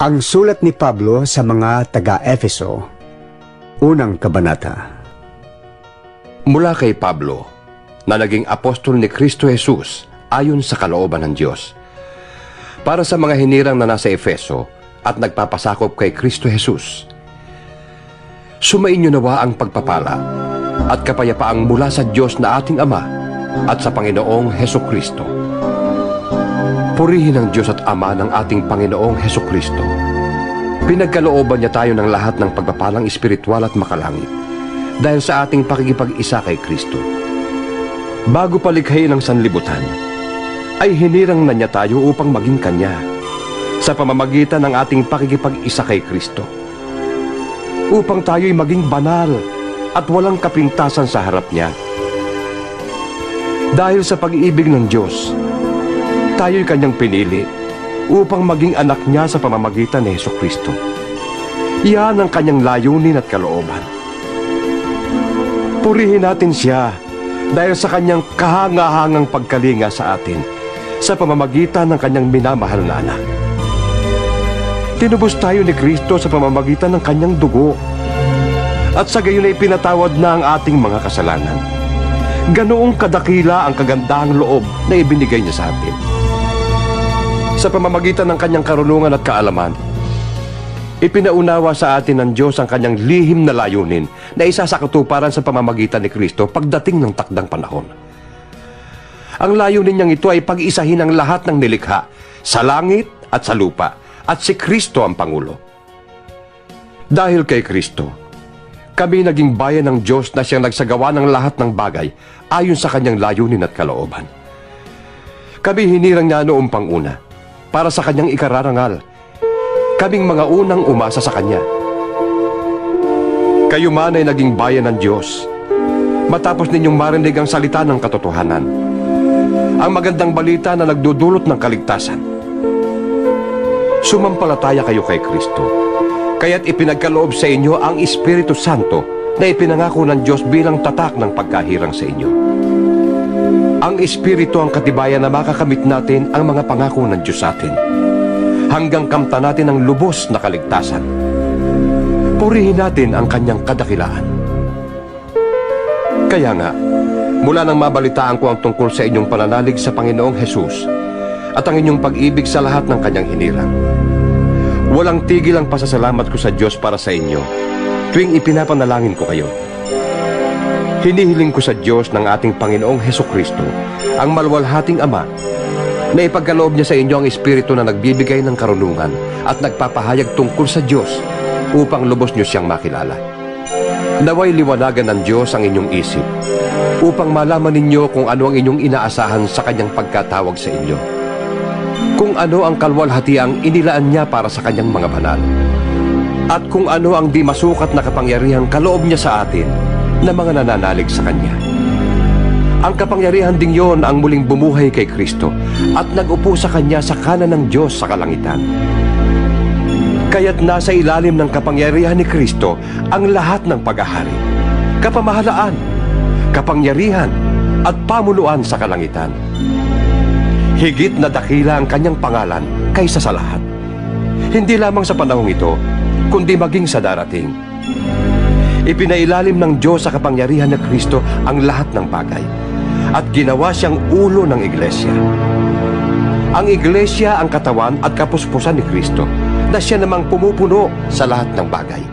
Ang sulat ni Pablo sa mga taga-Efeso, unang kabanata. Mula kay Pablo, na naging apostol ni Kristo Jesus ayon sa kalooban ng Diyos, para sa mga hinirang na nasa Efeso at nagpapasakop kay Kristo Jesus. Sumainyo nawa ang pagpapala at kapayapaang mula sa Diyos na ating Ama at sa Panginoong Hesukristo. Purihin ang Diyos at Ama ng ating Panginoong Hesukristo. Pinagkalooban niya tayo ng lahat ng pagpapalang espiritual at makalangit dahil sa ating pakikipag-isa kay Kristo. Bago palikhain ng sanlibutan, ay hinirang na niya tayo upang maging Kanya sa pamamagitan ng ating pakikipag-isa kay Kristo, upang tayo'y maging banal at walang kapintasan sa harap niya. Dahil sa pag-ibig ng Diyos, tayo'y Kanyang pinili upang maging anak niya sa pamamagitan ni Hesukristo. Iyan ang Kanyang layunin at kalooban. Purihin natin siya dahil sa Kanyang kahangahangang pagkalinga sa atin sa pamamagitan ng Kanyang minamahal na anak. Tinubos tayo ni Kristo sa pamamagitan ng Kanyang dugo, at sa gayon ay pinatawad na ang ating mga kasalanan. Ganoong kadakila ang kagandahang loob na ibinigay niya sa atin. Sa pamamagitan ng Kanyang karunungan at kaalaman, ipinaunawa sa atin ng Diyos ang Kanyang lihim na layunin na isa sa katuparan sa pamamagitan ni Kristo pagdating ng takdang panahon. Ang layunin niyang ito ay pag-isahin ang lahat ng nilikha sa langit at sa lupa, at si Kristo ang Pangulo. Dahil kay Kristo, kami naging bayan ng Diyos na siyang nagsagawa ng lahat ng bagay ayon sa Kanyang layunin at kalooban. Kami hinirang niya noong panguna para sa Kanyang ikararangal. Kaming mga unang umasa sa Kanya. Kayo man ay naging bayan ng Diyos matapos ninyong marinig ang salita ng katotohanan, ang magandang balita na nagdudulot ng kaligtasan. Sumampalataya kayo kay Kristo, kaya't ipinagkaloob sa inyo ang Espiritu Santo na ipinangako ng Diyos bilang tatak ng pagkahirang sa inyo. Ang Espiritu ang katibayan na makakamit natin ang mga pangako ng Diyos sa atin, hanggang kamtan natin ang lubos na kaligtasan. Purihin natin ang Kanyang kadakilaan. Kaya nga, mula nang mabalitaan ko ang tungkol sa inyong pananalig sa Panginoong Hesus at ang inyong pag-ibig sa lahat ng Kanyang hinirang, walang tigil ang pasasalamat ko sa Diyos para sa inyo tuwing ipinapanalangin ko kayo. Hinihiling ko sa Diyos ng ating Panginoong Hesukristo, ang maluwalhating Ama, na ipagkaloob niya sa inyo ang Espiritu na nagbibigay ng karunungan at nagpapahayag tungkol sa Diyos upang lubos niyo siyang makilala. Naway liwanagan ng Diyos ang inyong isip upang malaman ninyo kung ano ang inyong inaasahan sa Kanyang pagkatawag sa inyo, kung ano ang kalwalhatiang inilaan niya para sa Kanyang mga banal, at kung ano ang di masukat na kapangyarihang kaloob niya sa atin na mga nananalig sa Kanya. Ang kapangyarihan ding yon ang muling bumuhay kay Kristo at nag-upo sa Kanya sa kanan ng Diyos sa kalangitan. Kaya't nasa ilalim ng kapangyarihan ni Kristo ang lahat ng paghahari, kapamahalaan, kapangyarihan, at pamunuan sa kalangitan. Higit na dakila ang Kanyang pangalan kaysa sa lahat, hindi lamang sa panahong ito, kundi maging sa darating. Ipinailalim ng Diyos sa kapangyarihan ni Kristo ang lahat ng bagay, at ginawa siyang ulo ng iglesia. Ang iglesia ang katawan at kapuspusan ni Kristo, na siya namang pumupuno sa lahat ng bagay.